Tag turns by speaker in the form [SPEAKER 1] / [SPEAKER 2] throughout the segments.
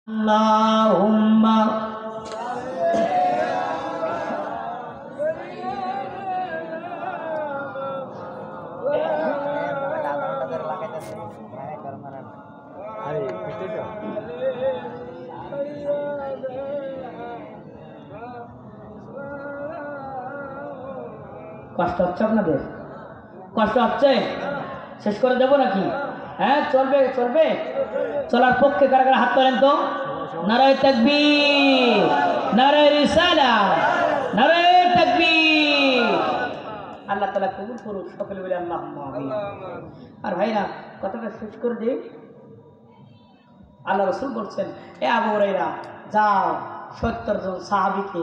[SPEAKER 1] আল্লাহুম্মা কষ্ট হচ্ছে আপনাদের? কষ্ট হচ্ছে? শেষ করে দেবো নাকি? হ্যাঁ, চলবে চলবে। চলার পক্ষে কারা কারা হাত তোলেন তো? নারায়ে তাকবীর, নারায়ে রিসালাত, নারায়ে তাকবীর। আল্লাহ তাআলা কবুল করুক। সকলে বলে আল্লাহুম্মা আমিন। আর ভাইরা, কথাটা শেষ করে দেই। আল্লাহ রাসূল বলছেন, এ আবু হুরায়রা, যাও ৭০ জন সাহাবীকে,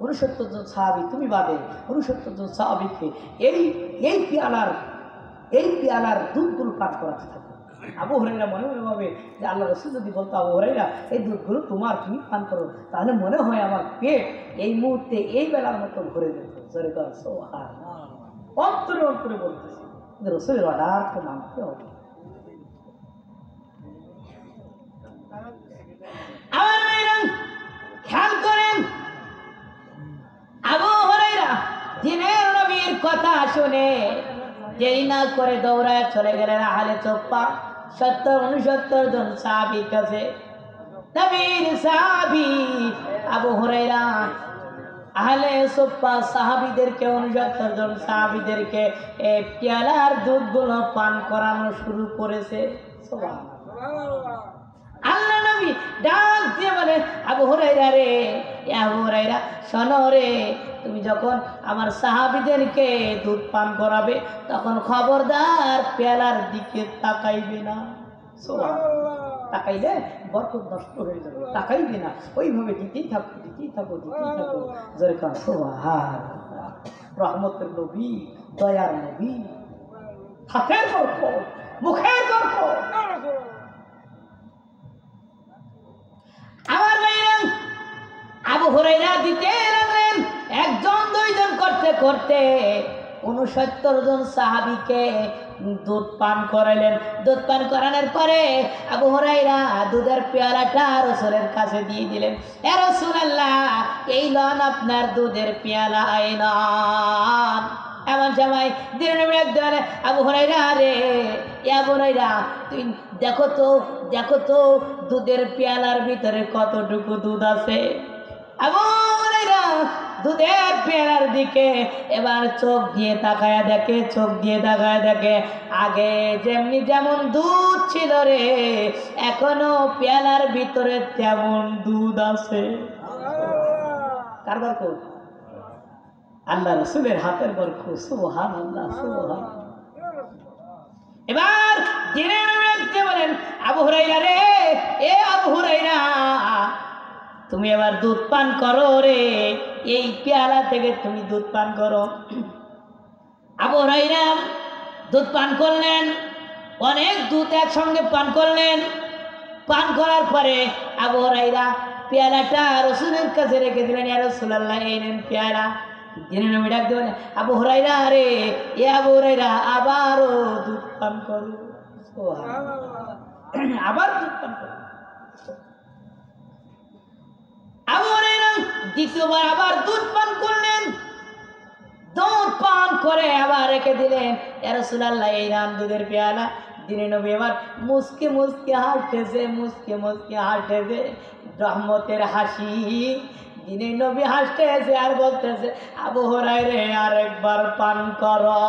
[SPEAKER 1] ৬৯ জন সাহাবী তুমি বাদে ৬৯ জন সাহাবীকে এই এই পেয়ালার দুধগুলো পান করাতে থাকো। আবু হুরায়রা মনে মনে ভাবে যে আল্লাহ রাসূল যদি বলতো, আবু হুরায়রা এই দুধগুলো তুমি পান করো, তাহলে মনে হয় আমার পেট এই মুহূর্তে এই বেলার মতো ভরে যেত। জোরে কর সুবহানাল্লাহ। অন্তরে অন্তরে বলতেছি, রাসূলের অর্ডার তো মানতে হবে। আমার ভাইরা, খেয়াল করেন, আবু হুরায়রা দিনের নবীর কথা শুনে দেরি না করে দৌড়ায় চলে গেলেন আহলে সুফফা ৭০-৬৯ জন সাহাবীর কাছে। নবীর সাহাবী আবু হুরায়রা আহলে সুফফা সাহাবীদেরকে ৬৯ জন সাহাবীদেরকে এই পেয়ালার দুধগুলো পান করানো শুরু করেছে। সুবহানাল্লাহ। আল্লাহ নবী ডাক দিয়ে বলে, আবু হুরায়রা রে, আবু হুরায়রা শোনো রে, তুমি যখন আমার সাহাবীদেরকে দুধ পান করাবে তখন খবরদার পেয়ালার দিকে তাকাইবে না। সুবহানাল্লাহ। তাকাইলে বরকত নষ্ট হয়ে যাবে, তাকাইবে না, ওইভাবে দিতেই থাকো, দিতেই থাকো, দিতেই থাকো। জোরে কান সুবহানাল্লাহ। রহমতের নবী, দয়ার নবী, হাতের বরকত, মুখের বরকত। আমার ভাইরা, আবু হুরায়রা দিতে লাগলেন, একজন দুইজন করতে করতে ৬৯ জন সাহাবীকে দুধ পান করালেন। দুধ পান করানোর পরে আবু হুরায়রা দুধের পেয়ালাটা রাসূলের কাছে দিয়ে দিলেন। এ রাসূলুল্লাহ, এই লন আপনার দুধের পেয়ালা, এই লন। এমন সময় দিনের নবী একজন, আবু হুরায়রা রে, আবু হুরায়রা তুই দেখো তো দুধের পেয়ালার ভিতরে কতটুকু দুধ আছে। আবু হুরায়রা দুধের পেয়ালার দিকে এবার চোখ দিয়ে তাকায়া দেখে আগে যেমন দুধ ছিল রে, এখনো পেয়ালার ভিতরে তেমন দুধ আছে। কার বরকত? আল্লাহ রাসূলের হাতের বরকত। সুবহানাল্লাহ, সুবহানাল্লাহ। এবার দিনের নবী দেখতে বলেন, আবু হুরায়রা রে, এ আবু হুরায়রা, তুমি এবার দুধ পান করো রে, এই পেয়ালা থেকে তুমি দুধ পান করো। আবু হুরায়রা দুধ পান করলেন, অনেক দুধ একসঙ্গে পান করলেন। পান করার পরে আবু হুরায়রা পেয়ালাটা রাসূলের কাছে রেখে দিলেন। ইয়া রাসূলুল্লাহ, এই নেন পেয়ালা। দিনের নবী ডাক দিলেন, আবু হুরায়রা রে, এ আবু হুরায়রা, আবারও দুধ পান করো। আবার দুধ পান করো। আবু হুরায়রা দ্বিতীয়বার আবার দুধ পান করলেন। দুধ পান করে আবার রেখে দিলেন। ইয়া রাসূলুল্লাহ, এই নাম দুধের পেয়ালা। দিনের নবী এবার মুস্কি হাসতেছে, রহমতের হাসি। দিনের নবী হাসতেছে আর বলতেছে, আবু হুরায়রা আরেকবার পান করো।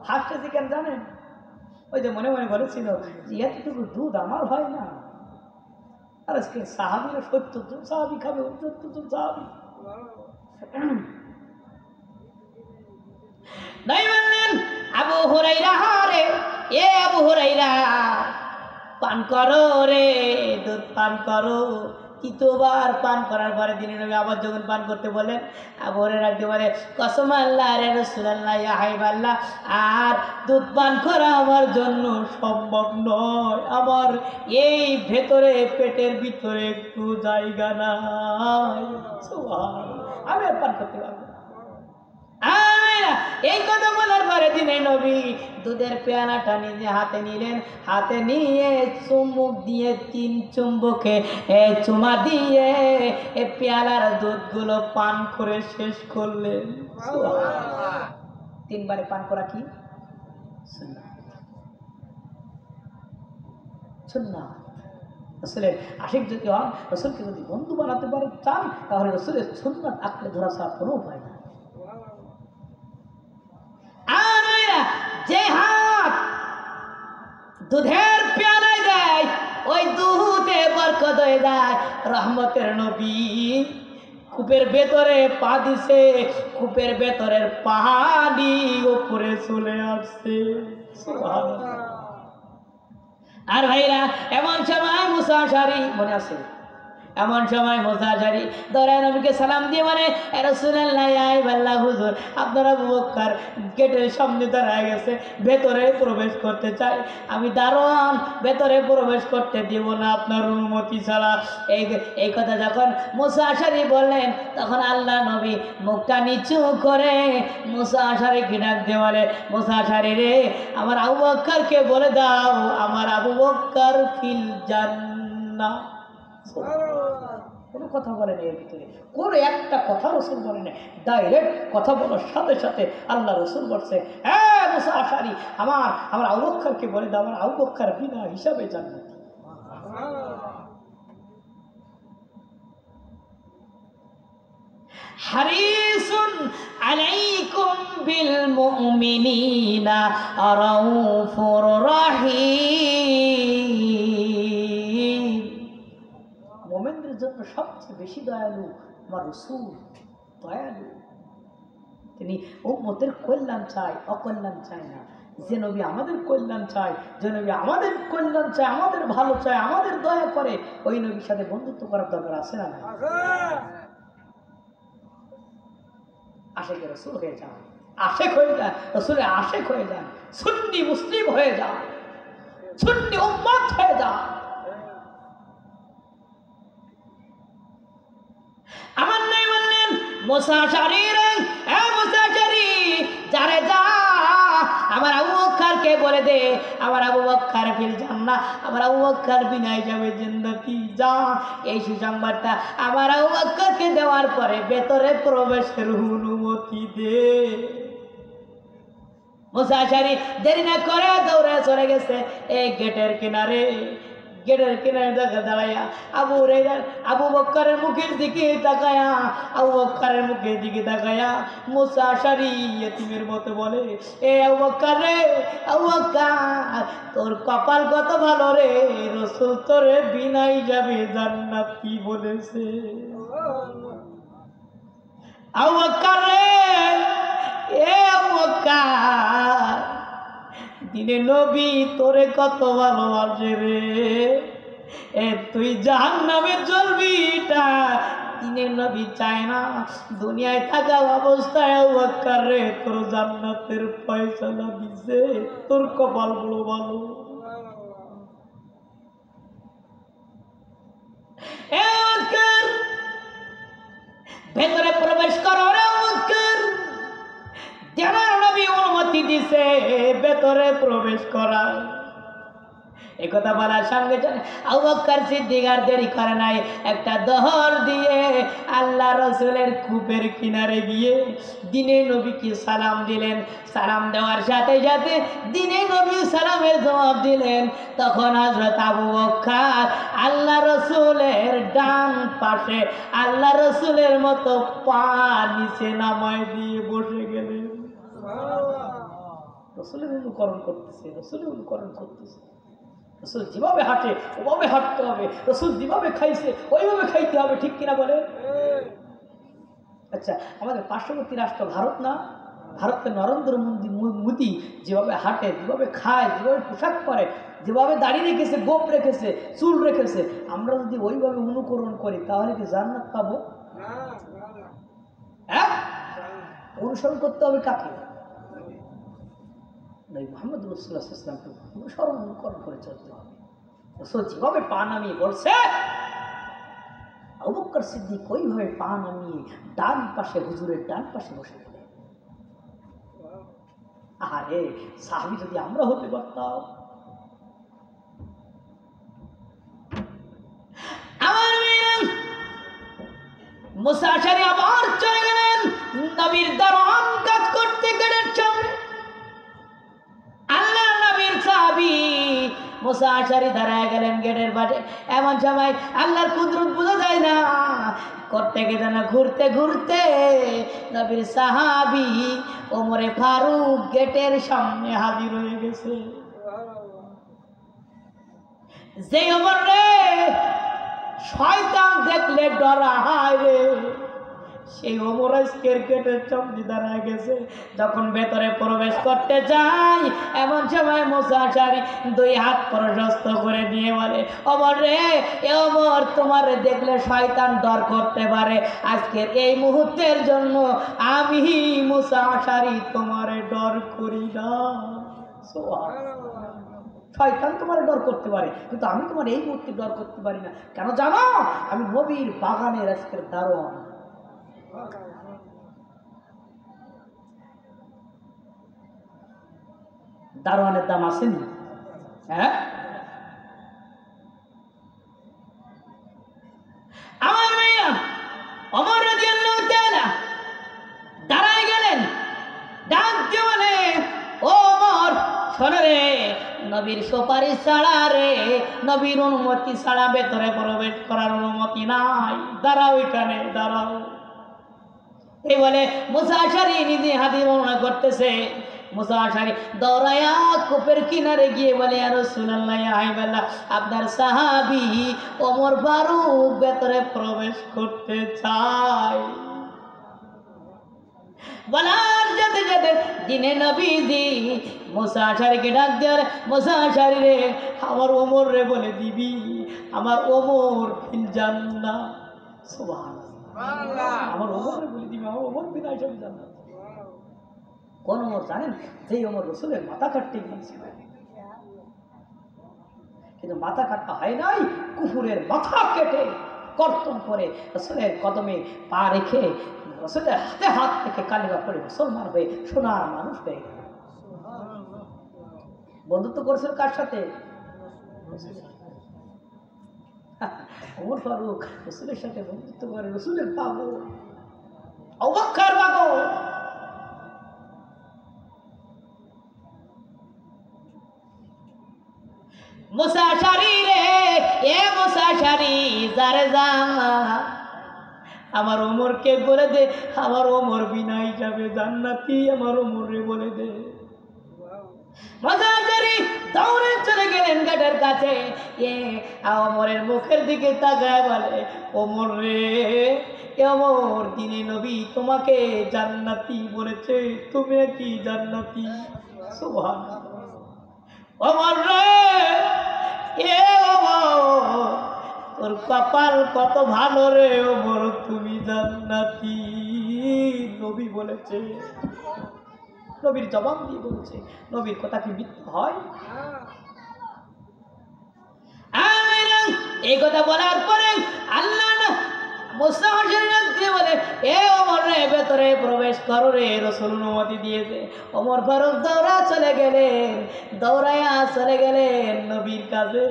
[SPEAKER 1] হাসতেছে কেন জানেন? ওই যে মনে মনে বলেছিল যে এতটুকু দুধ আমার হয় না, আর আজকে সাহাবীরা ৭০ জন সাহাবী খাবে, ৭০ জন সাহাবী। নাই বললেন, আবু হুরায়রা রে, এ আবু হুরায়রা, পান করো রে, দুধ পান করো। তৃতীয়বার পান করার পরে দিনের নবী আবার যখন পান করতে বলেন, আবু হুরায়রা রাখতে বলে, কসম আল্লাহ রে রাসূলুল্লাহ, ইয়া হাবিবাল্লাহ, আর দুধ পান করা আমার জন্য সম্ভব নয়, আমার এই ভেতরে পেটের ভিতরে একটু জায়গা নাই। সুবহানাল্লাহ, আমি আর পান করতে পারবো না। এই কথা বলার পরে দিনের নবী দুধের পেয়ালাটা নিজে হাতে নিলেন, হাতে নিয়ে চুমুক দিয়ে 3 চুম্বকে চুমা দিয়ে পেয়ালার দুধগুলো পান করে শেষ করলেন। 3 বারে পান করা কি সুন্নাত। সুন্নাত। রসুলের আশিক যদি হন, রসুলকে যদি বন্ধু বানাতে পারে চান, তাহলে রসুলের সুন্নাত আঁকড়ে ধরা ছাড়া কোনো উপায় না। আর যে হাত দুধের পেয়ালায় দেয়, ওই দুধে বরকত হয়ে যায়। রহমতের নবী কূপের ভেতরে পা দিছে, কূপের ভেতরের পানি উপরে চলে আসছে। সুবহানাল্লাহ। আর ভাইরা এমন সময় মুসা আশারি মনে আছে, এমন সময় মুসা আশারি দৌড়ায় নবীকে সালাম দিয়ে মানে রাসূলুল্লাহ আইবাল্লাহ হুজুর, আপনারা আবু বকর গেটের সামনে দাঁড়ায় গেছে, ভেতরে প্রবেশ করতে চাই, আমি দারোয়ান, ভেতরে প্রবেশ করতে দিব না আপনার অনুমতি ছাড়া। এই কথা যখন মুসা আশারি বললেন, তখন আল্লাহ নবী মুখটা নিচু করে মুসা আশারিকে ডাক দিয়ে বলে, মুসা আশারি রে, আমার আবু বকরকে বলে দাও আমার আবু বকর ফিল জান্নাহ। কোনো কথা বলে নেই এর ভিতরে, কোনো একটা কথা রসুল বলে নেই, ডাইরেক্ট কথা বলার সাথে সাথে আল্লাহ রসুল বলছে, হ্যাঁ মুসা আশারি, আমার আবু বকরকে বলে দাও আমার আবু বকর বিনা হিসাবে জান্নাত। হারিসুন আলাইকুম বিল মুমিনিনা রাউফুর রাহিম। মুমিনদের জন্য সবচেয়ে বেশি দয়ালু আমার রাসূল, দয়ালু। তিনি উম্মতের কল্যাণ চায়, অকল্যাণ চায় না। যে নবী আমাদের কল্যাণ চায়, যে নবী আমাদের কল্যাণ চায়, আমাদের ভালো চায়, আমাদের দয়া করে, ওই নবীর সাথে বন্ধুত্ব করার দরকার আছে না? আশেকে রসুল হয়ে যান, আশেক হয়ে যান, রসুলের আশেক হয়ে যান, সুন্নি মুসলিম হয়ে যান, সুন্নি উম্মত হয়ে যান। আমার নবী বললেন, মুসা আশারি রে, মুসা আশারি, যারে যা আমার আবু বকরকে বলে দে আমার আবু বকর ফিল জান্নাহ, আমার আবু বকর বিনা হিসাবে জান্নাতি, যা। এই সুসংবাদটা আমার আবু বকরকে দেওয়ার পরে ভেতরে প্রবেশের অনুমতি দে। মুসা আশারি দেরি না করে দৌড়ে চলে গেছে এই গেটের কিনারে। গেটের কিনারে দাঁড়াইয়া আবু বকরের মুখের দিকে তাকায়া, আবু বকরের মুখের দিকে তাকায়া মুসা আশারি ইয়েতিমের মতো বলে, এ আবু বকর রে, আবু বকর তোর কপাল কত ভালো রে, রাসূল তোরে বিনাই যাবে জান্নাতি বলেছে। আবু বকর রে, এ আবু বকর, দিনে নবী তোরে কত ভালোবাসে রে, তুই জাহান্নামে জ্বলবি এটা দিনে নবী চায় না। দুনিয়ায় থাকা অবস্থায় আবু বকর রে তোর জান্নাতের ফয়সালা দিছে, তোর কপাল বড় ভালো। ভেতরে প্রবেশ করো রে আবু বকর, যেমন নবী অনুমতি দিছে ভেতরে প্রবেশ করা। একথা বলার সঙ্গে সঙ্গে আবু বকর সিদ্দিক আর দেরি করে নাই, একটা দহর দিয়ে আল্লাহ রসুলের কূপের কিনারে গিয়ে দিনে নবীকে সালাম দিলেন। সালাম দেওয়ার সাথে সাথে দিনে নবী সালামের জবাব দিলেন। তখন হযরত আবু বকর আল্লাহ রসুলের ডান পাশে আল্লাহ রসুলের মতো পা নিচে নামায় দিয়ে বসে গেলেন। রসুলের অনুকরণ করতেছে, রসুলের অনুকরণ করতেছে। রসুল যেভাবে হাঁটে ওভাবে হাঁটতে হবে, রসুল যেভাবে খাইছে ওইভাবে খাইতে হবে, ঠিক কিনা বলে? আচ্ছা, আমাদের পার্শ্ববর্তী রাষ্ট্র ভারত না, ভারতের নরেন্দ্র মোদী যেভাবে হাঁটে, যেভাবে খায়, যেভাবে পোশাক পরে, যেভাবে দাড়ি রেখেছে, গোপ রেখেছে, চুল রেখেছে, আমরা যদি ওইভাবে অনুকরণ করি তাহলে কি জান্নাত পাবো? হ্যাঁ, অনুসরণ করতে হবে কাকে? মুহাম্মদ রাসূলুল্লাহ সাল্লাল্লাহু আলাইহি ওয়াসাল্লামকে অনুকরণ করে চলতে হবে। রাসূল যেভাবে পা নামিয়ে বলছে, আবু বকর সিদ্দিক ওইভাবে পা নামিয়ে ডান পাশে, হুজুরের ডান পাশে বসে গেলেন। আহারে সাহাবী যদি আমরা হতে পারতাম। আমার মেয়েরা মুসা আশারী আবার চলে গেলেন নবীর দারোয়ান কাজ করতে গেটের সামনে। আল্লাহ নবীর সাহাবী মুসা আশারী দাঁড়ায় গেলেন গেটের পাশে। এমন সময় আল্লাহর কুদরত বোঝা যায় না, করতে গেছে না ঘুরতে ঘুরতে নবীর সাহাবী ওমরে ফারুক গেটের সামনে হাজির হয়ে গেছে। যে ওমর রে শয়তান দেখলে ডরা হায় রে, সেই ওমর আজকের গেটের সামনে দাঁড়ায় গেছে। যখন ভেতরে প্রবেশ করতে যায় এমন সময় মুসা আশারী দুই হাত প্রশস্ত করে দিয়ে বলে, ওমর রে, এ ওমর, তোমার দেখলে শয়তান ডর করতে পারে, আজকের এই মুহূর্তের জন্য আমি মুসা আশারী তোমারে ডর করি না। শয়তান তোমার ডর করতে পারে, কিন্তু আমি তোমার এই মুহূর্তে ডর করতে পারি না। কেন জানো? আমি নবীর বাগানের আজকের দারোয়ান। দারোয়ানের দাম আসেনি? হ্যাঁ, আমার মেয়ে ওমর রাদিয়াল্লাহু তাআলা দাঁড়ায় গেলেন, ডাক দিয়ে বলে, ও ওমর, শোনো রে, নবীর সুপারিশ ছাড়া রে, নবীর অনুমতি ছাড়া ভেতরে প্রবেশ করার অনুমতি নাই। দাঁড়াও, এখানে দাঁড়াও। এই বলে মুসা আশারী নিজে হাতে বর্ণনা করতেছে। মুসা আশারী দৌড়ায়া কূপের কিনারে গিয়ে বলে, ইয়া রাসূলুল্লাহ, ইয়া হাবিবাল্লাহ, আপনার সাহাবী ওমর ফারুক ভেতরে প্রবেশ করতে চায়। বলার যেতে যেতে দিনে নবীজি মুসা আশারীকে ডাক দিয়ে, মুসা আশারী রে, আমার ওমর রে বলে দিবি, আমার ওমর ফিল জান্নাহ। সুবহানাল্লাহ, আমার ওমর রে বলে দিবি, আমার ওমর ফিল জান্নাহ। কোন ওমর জানেন? যেই ওমর রাসূলের মাথা কাটতে গিয়েছিল, কিন্তু মাথা কাটা হয় নাই, কুকুরের মাথা কেটে কর্তন করে রাসূলের কদমে পা রেখে রাসূলের হাতে হাত রেখে কালিমা পড়ে মুসলমান হয়ে সোনার মানুষ হয়ে গেল। বন্ধুত্ব করেছিল কার সাথে? ওমর ফারুক রাসূলের সাথে বন্ধুত্ব করে, রাসূলের পাগল, আবু বকর পাগল। মুসা আশারী রে, এ মুসা আশারী, যারে যা, আমার ওমরকে বলে দে, আমার ওমর বিনা হিসাবে জান্নাতি, আমার ওমর রে বলে দে। মুসা আশারী দৌড়ে চলে গেলেন গেটের কাছে। ওমরের মুখের দিকে তাকায় বলে, ওমর রে, ওমর, দিনে নবী তোমাকে জান্নাতি বলেছে, তুমি কি জান্নাতি? সুবহানাল্লাহ। ওমর রে, এ ওমর, তোর কপাল কত ভালো রে ওমর, তুমি জান্নাতি, নবী বলেছে। নবীর জবাব দিয়ে বলছে, নবীর কথা কি মিথ্যা হয়? এই কথা বলার পরে আল্লাহ মুসা আশারী দিয়ে বলে, এ ওমর রে, ভেতরে প্রবেশ করো রে, রাসূল অনুমতি দিয়েছে। ওমর ফারুক দৌড়া চলে গেলেন, দৌড়ায়া চলে গেলেন নবীর কাছে,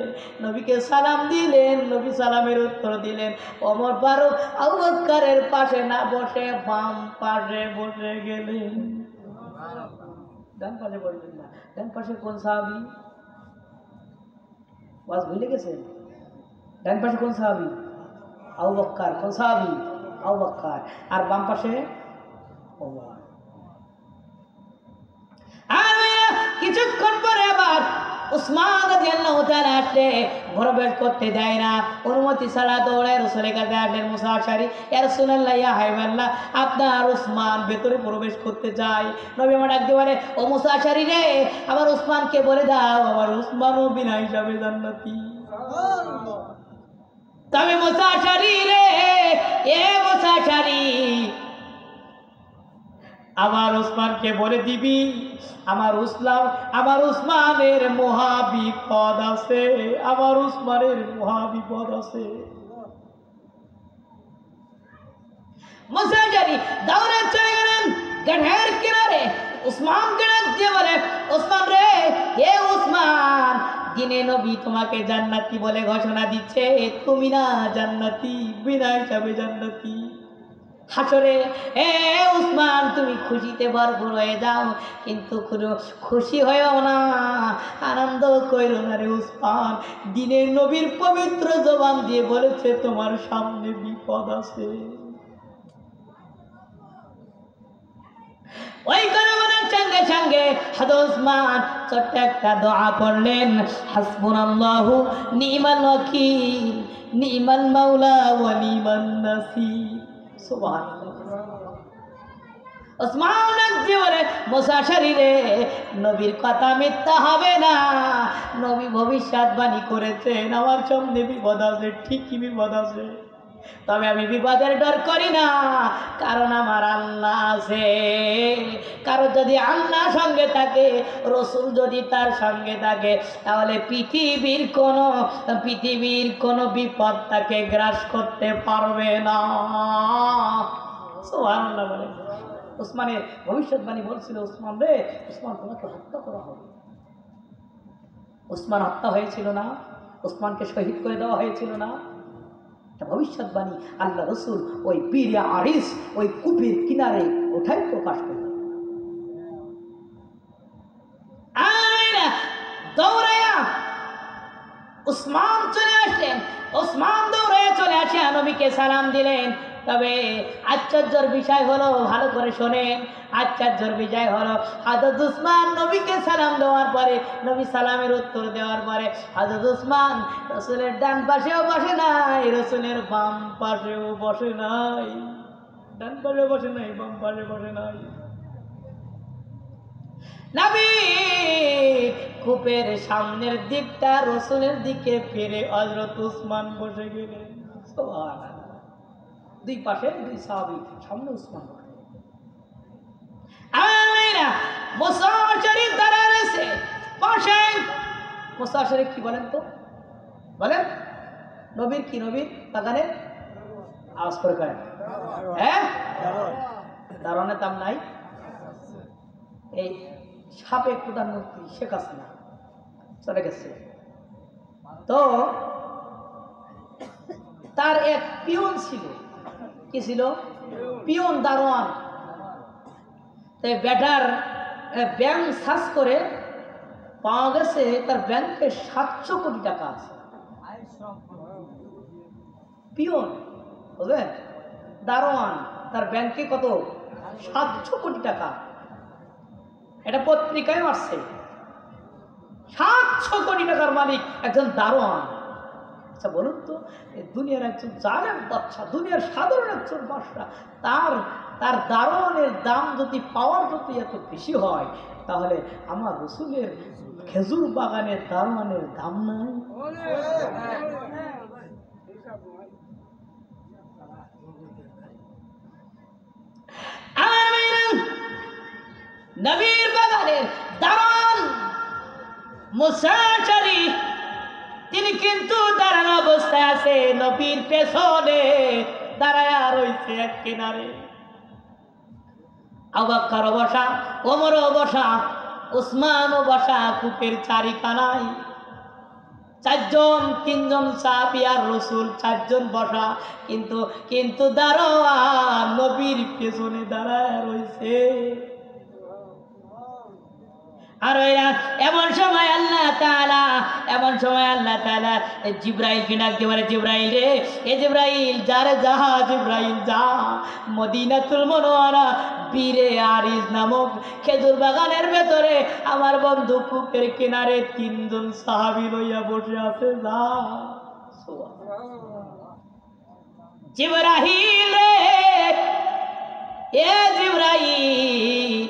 [SPEAKER 1] নবীকে সালাম দিলেন, নবী সালামের উত্তর দিলেন। ওমর ফারুক আবু বকরের পাশে না বসে বাম পাশে বসে গেলেন। ডান পাশে বসবেন না। ডান পাশে কোন সাহাবী? ওয়াজ ভুলে গেছেন? ডান পাশে কোন সাহাবী? আবু বকর। কোন সাহাবী? আবু বকর। আর বাম পাশে ওমর। আর কিছুক্ষণ পরে আবার উসমান রাদিয়াল্লাহু তাআলা আসলে প্রবেশ করতে দেয় না, অনুমতি ছাড়া দৌড়ায় রাসূলের কাছে আসলেন মুসা আশারী, ইয়া রাসূলুল্লাহ, ইয়া হাবিবাল্লাহ, আপনার উসমান ভেতরে প্রবেশ করতে চায়। নবী আমার ডাক দিয়ে বলে, ও মুসা আশারী রে, আমার উসমানকে বলে দাও, আমার উসমানও বিনা হিসাবে জান্নাতি। তবে মুসা আশারী রে, এ মুসা আশারী, আমার উসমানকে বলে দিবি, আমার উসমানের মহাবিপদ আছে, আমার উসমানের মহাবিপদ আছে। মুসা আশারী দৌড়ে চলে গেলেন গেটের কিনারে, উসমানকে ডাক দিয়ে বলে, ওসমান রে, এ ওসমান, দিনে নবী তোমাকে জান্নাতি বলে ঘোষণা দিচ্ছে, তুমি না জান্নাতি, বিনা হিসাবে জান্নাতি। হাসরে এ উসমান তুমি খুশিতে ভরপুর হয়ে যাও, কিন্তু খুশি হয়েও না, আনন্দ কইরো না রে উসমান। দিনের নবীর পবিত্র জবান দিয়ে বলেছে তোমার সামনে বিপদ আছে। ওই কারণের সঙ্গে সঙ্গে হযরত উসমান ছোট্ট একটা দোয়া পড়লেন, হাসবুনাল্লাহু নি'মাল ওয়াকিল নি'মাল মাওলা ওয়া নি'মান নাসির। ওসমান বলে, মুসা শরীরে নবীর কথা মিথ্যা হবে না, নবী ভবিষ্যৎবাণী করেছেন আমার সামনে বিপদ আছে, ঠিকই বিপদ আছে, তবে আমি বিপদের ডর করি না, কারণ আমার আল্লাহ আছে। কারণ যদি আল্লাহ সঙ্গে থাকে, রসুল যদি তার সঙ্গে থাকে, তাহলে পৃথিবীর কোনো বিপদ তাকে গ্রাস করতে পারবে না। সুবহানাল্লাহ বলে। ওসমানের ভবিষ্যৎবাণী বলছিল, ওসমান রে, ওসমান তোমাকে হত্যা করা হবে। ওসমান হত্যা হয়েছিল না? ওসমানকে শহীদ করে দেওয়া হয়েছিল না? ভবিষ্যৎবাণী আল্লাহ রসুল ওই বীর আরিস ওই কূপের কিনারে ওঠাই প্রকাশ করলেন। দৌড়াইয়া উসমান চলে আসলেন। ওসমান দৌড়াইয়া চলে আসে নবীকে সালাম দিলেন। তবে আশ্চর্যের বিষয় হলো, ভালো করে শোনেন, আশ্চর্যের বিষয় হলো, হযরত উসমান নবীকে সালাম দেওয়ার পরে, নবী সালামের উত্তর দেওয়ার পরে হযরত উসমান রসুলের ডান পাশেও বসে নাই, রসুলের বাম পাশেও বসে নাই, ডান পাশে বসে নাই, বাম পাশে বসে নাই। নবী কূপের সামনের দিকটা রসুলের দিকে ফিরে হযরত উসমান বসে গেলেন। সুবহানাল্লাহ। দুই পাশে দুই সাহাবী, সামনে উসমান বসে। আমিনা মুসা শরীফ দাঁড়া রয়েছে পাশে। মুসা শরীফ কি বলেন তো? বলেন নবীর কি? নবীর বাগানে আওয়াজ করে করেন, হ্যাঁ, দারোয়ানের দাম নাই। এই সাবেক প্রধানমন্ত্রী শেখ হাসিনা চলে গেছে, তো তার এক পিয়ন ছিল। কি ছিল? পিয়ন, দারোয়ান। তাই বেটার ব্যাংক সার্চ করে পাওয়া গেছে তার ব্যাংকে 700 কোটি টাকা আছে। পিয়ন, বুঝলেন, দারোয়ান, তার ব্যাংকে কত? 700 কোটি টাকা। এটা পত্রিকায় আসছে। 700 কোটি টাকার মালিক একজন দারোয়ান। আচ্ছা বলুন তো, দুনিয়ার একজন জালেম বাদশা, দুনিয়ার সাধারণ একজন বাদশা, তার দারোয়ানের দাম যদি, পাওয়ার যদি এত বেশি হয়, তাহলে আমার রসুলের খেজুর বাগানের দারোয়ানের দাম নাই? নবীর বাগানের দারোয়ান মুসা শরীফ, তিনি কিন্তু দাঁড়ানো অবস্থায় আছে, নবীর পেছনে দাঁড়ায়া রয়েছে এক কিনারে। আবু বকর বসা, ওমর বসা, উসমান বসা কূপের চারিখানায়। 4 জন, 3 জন সাহাবী আর রসুল 4 জন বসা, কিন্তু দারোয়ান নবীর পেছনে দাঁড়ায় রয়েছে। আর এমন সময় আল্লাহ তাআলা জিবরাইলকে ডাক দিয়ে বলে, জিবরাইল রে, এ জিবরাইল, যা রে যা, জিবরাইল যা, মদিনাতুল মুনাওয়ারা বীরে আরিজ নামক খেজুর বাগানের ভেতরে আমার বন্ধু কূপের কিনারে 3 জন সাহাবী লইয়া বসে আছে, যা। জিবরাইল রে, এ জিবরাইল,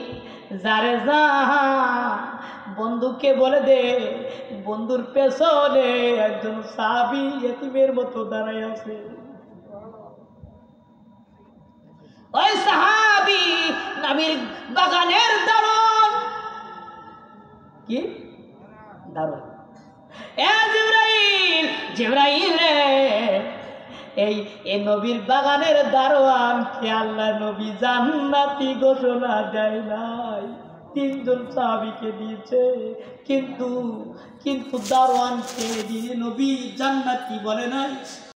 [SPEAKER 1] যারে যা, বন্ধুকে বলে দে, বন্ধুর পেছনে একজন সাহাবী ইতিমের মতো দাঁড়ায় আছে। ওই সাহাবী নবীর বাগানের দারোয়ান। কি দারোয়ান? এ জিবরাইল, জিবরাইল রে, এই নবীর বাগানের দারোয়ান কে আল্লাহ নবী জান্নাতি ঘোষণা দেয় নাই? তিনজন সাহাবীকে দিয়েছে, কিন্তু দারোয়ানকে দিয়ে নবী জান্নাতি বলে নাই।